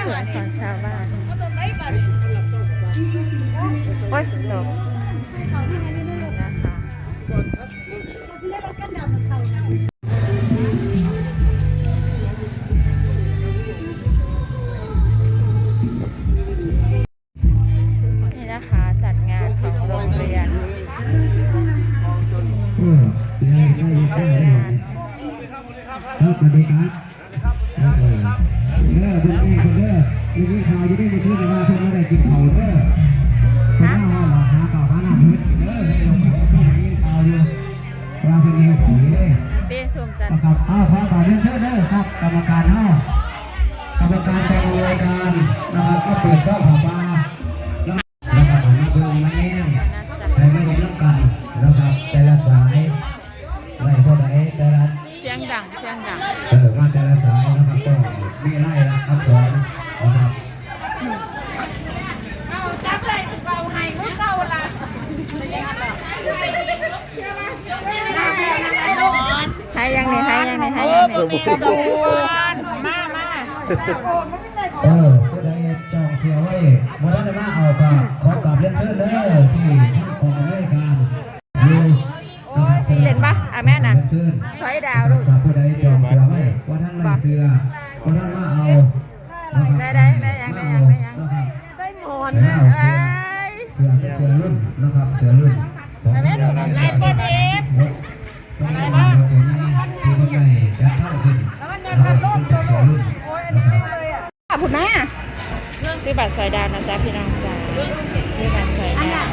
สวนของชาวบ้านโอ้ยตกนี่นะคะจัดงานของโรงเรียนสวัสดีครับเด้อคุณแม่คุณเด้อมีกินข้าวอยู่ได้ในที่แต่ว่าคุณไม่ได้กินข้าวเด้อคุณน้าหาข้าวหาหน้าพื้นเด้อให้ลงไปที่กินข้าวอยู่ว่าเป็นยังไงเลย เตี้ยชมจันทร์ ครับขอต่อเรื่องเชิญเด้อครับกรรมการเฮากรรมการกองรายการนะครับก็เปิดช่องของมาแล้วก็มาเบิ่งมาแง่ให้ไม่ได้รับกันนะครับแต่ละสายไล่เท่าไหร่แต่ละ เสียงดังมาแต่ละสายนะครับก็มีไล่ละอักษรนะครับจับเลยเราให้มือเก่าละให้ยังไงให้ยังไงให้ยังไงมาผู้ใดจองเสียไว้วันนั้นจะมาเอาก็ขอกราบเรียนเชิญเด้อที่ท่านของรายการอยู่เล่นปะแม่น่ะซอยดาวลูกผู้ใดจองเสียไว้วันนั้นไม่เสือวันนั้นมาเอาได้ยังได้หมอนนะเสือรุ่นนะครับเสือรุ่นแม่ไล่ปอดเอฟอะไรบ้างที่มันใหญ่จะเท่าขึ้นนะครับเป็นเสือรุ่นนะครับผุดนะซื้อบัตรซอยดาวนะจ๊ะพี่น้องจ้าซื้อบัตรซอยดาว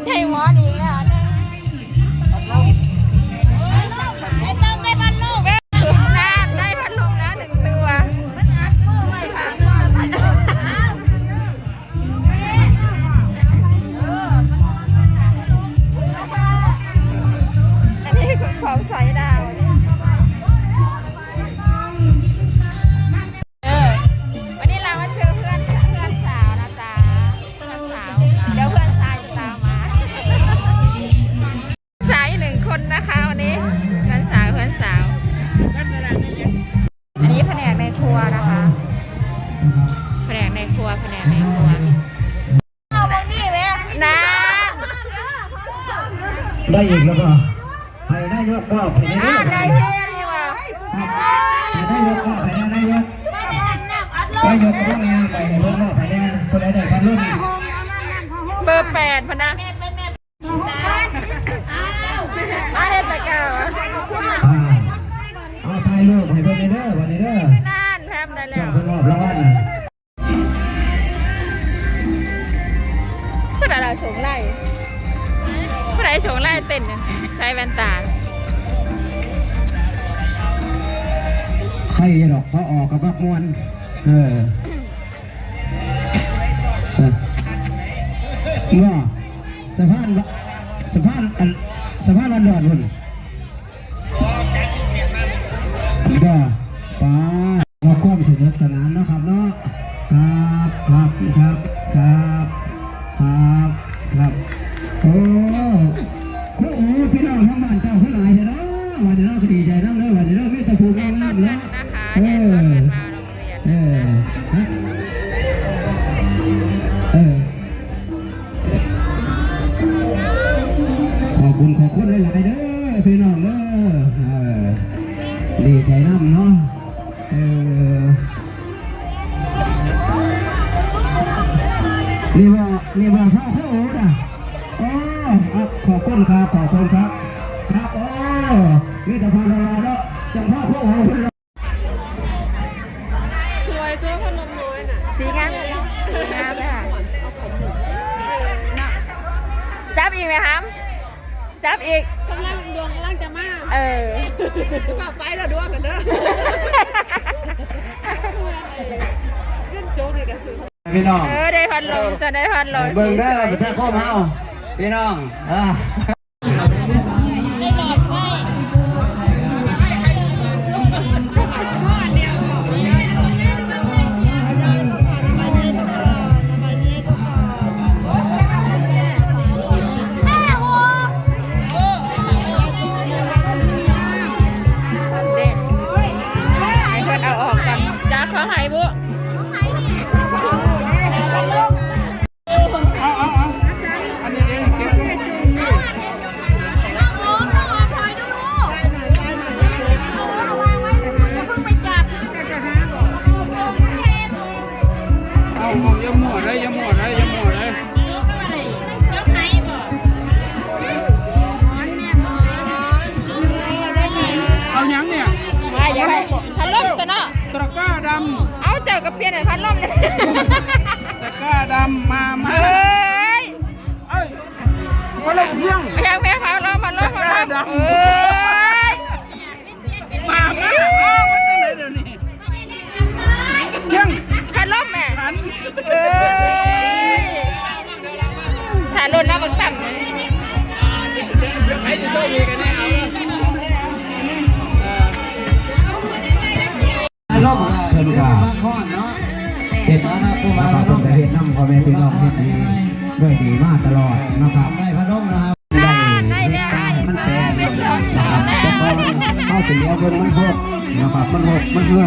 ได้หมอนอีกแล้วนะไม่ต้องได้พัดลมน่าได้พัดลมแล้ว1 ตัวอันนี้คือของสอยดาววันนี้เรามาเจอเพื่อนสาวนะจ๊ะเพื่อนสาวเดี๋ยวเพื่อนชายจะตามมาสาว1 คนนะคะวันนี้เพื่อนสาวอันนี้แผนกในครัวนะคะแผนกในครัวเอาบางนี่ไหมนะได้อีกแล้วก็ให้ได้ยกก็ให้ได้เท่ดีว่ะให้ได้ยกก็ให้ได้ยกก็ยกก็ไม่ไปเพิ่มก็ให้ได้คนใดได้กันรุ่นเบอร์8พนะมาเด็ดตะเกาเอาถ่ายรูปให้เพื่อนเด้อวันนี้เด้อน่านแพมได้แล้วรอบร้อนขนาดเราสูงไล่ ส่ชงไล่เต้นใส่แว่นตา ใครหรอกเขาออกกับบักมวนว่าสะพานวันดอนหุ่นก็ป้าเราควบสนุกสนานนะครับเนาะครับโอ้พี่น้องทั้งบ้านเจ้าทั้งหลายเนาะวันนี้เราก็ดีใจน้ำเลยวันนี้เราไม่ตะพูงน้ำเลยขอบคุณหลายๆเด้อพี่น้องเด้อดีใจน้ำเนาะนี่ว่าพ่อโอ้ด่ะโอ้ขอบคุณครับครับโอ้นี่แต่พอเราแล้วจังพ่อโอ้สวยตัวพนมน้อยน่ะสีงามเลยค่ะจับอีกไหมครับจับอีกกำลังจะมาจะมาไปแล้วดวงกันเด้อขึ้นโจ๊กเลยกันสิพี่น้องได้พันลมจะได้พันลมเบิ่งเด้อประเทศโคมเฮาพี่น้องเอาออกก่อนจ้าเขาหายบุอันนี้เองเก็บน้องโอ๊คคอยดูลูกระวังไว้จะเพิ่งไปจับเอาอย่าหมดเลยยกไหนบ่เอายังเนี่ยไม่อย่าไปพันลมตัวเนาะตะก้าดำเอาเจ้ากับเพี้ยนพันลมเลยตะก้าดำมาเอ้ยพันลมเพียงแม่พันลมตะก้าดำมาวันจังไหนเดี๋ยวนี้เพียงพันลมแม่พันถ่ายรุ่นนะบังตั้งให้ดูโซ่ดีกันเนี่ยล่มเถิดค่ะเห็นนะครับผู้มาต้องแต่เห็นน้ำพ่อแม่พี่น้องเห็นดีด้วยดีมากตลอดนะครับได้พระร่มนะครับได้มันแตกนะครับแต่พอเข้าถึงแล้วมันหดนะครับมันเมื่อ